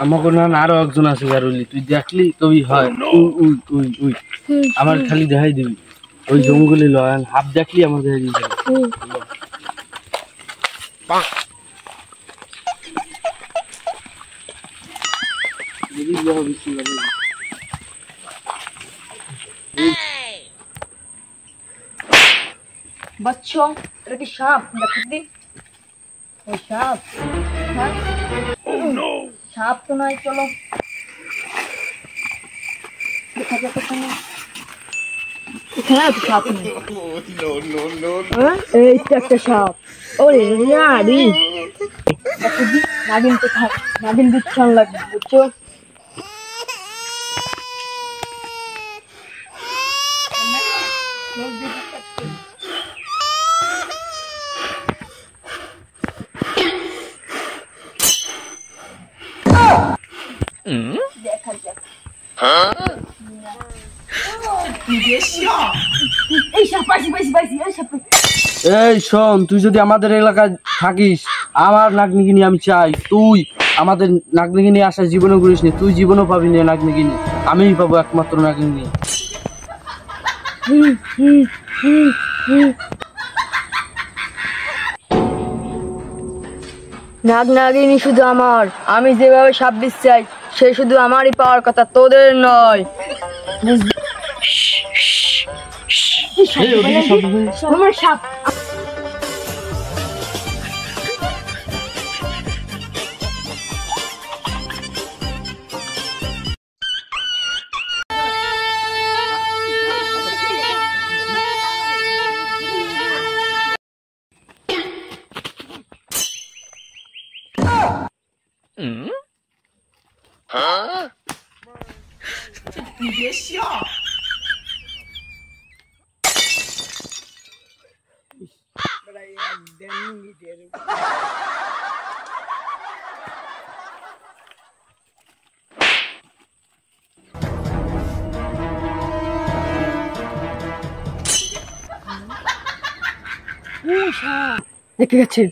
আমাকে না আরো একজন আছে গারুলি, তুই দেখলি তবেই হয়। আমার খালি দেখাই দিবি ওই জঙ্গলে লয়ান হাফ দেখলি আমার দেখাই দিবি। बच्चों এটা কি সাপ দেখো দি ও সাপ সাপ তো নয় চলো দেখা যাক কোথায় এখানে সাপ নেই এই একটা সাপ ওরে নাড়ি দেখো দি নাগিন তো খায় নাগিন দিচ্ছন লাগবে বুঝছো দেখা যাক এই শোন, তুই যদি আমাদের এলাকায় থাকিস, আমার নাগনিগিনি আমি চাই। তুই আমাদের নাগনিগিনি আসার জীবনে করিস নি, তুই জীবনও পাবি না নাগনিগিনি, আমিই পাবো একমাত্র নাগনিগিনি। নাগ নাগিনী শুধু আমার, আমি যেভাবে সাপ দিতে চাই সে শুধু আমারই পাওয়ার কথা, তোদের নয়। আমার সাপ你别笑。দেখে গেছে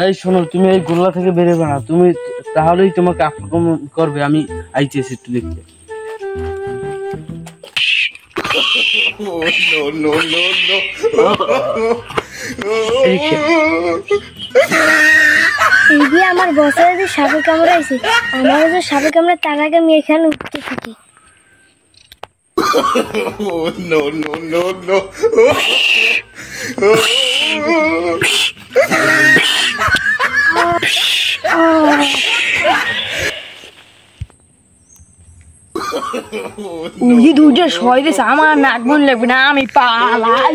এই শোনো, তুমি এই গোল্লা থেকে বেরোবে না, তুমি তাহলেই তোমাকে আক্রমণ করবে। আমি আইতেছি একটু দেখতে। এই যে আমার বছরে যে সাপে কামড়াইছে, আমারও যে সাপে কামড়ে তার আগে আমি এখানে উঠতে থাকি। উহি দুটো সয় দিছে, আমার নাক মন লাগবে না, আমি পালাই।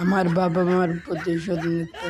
আমার বাবা মার প্রতিশোধ নিতে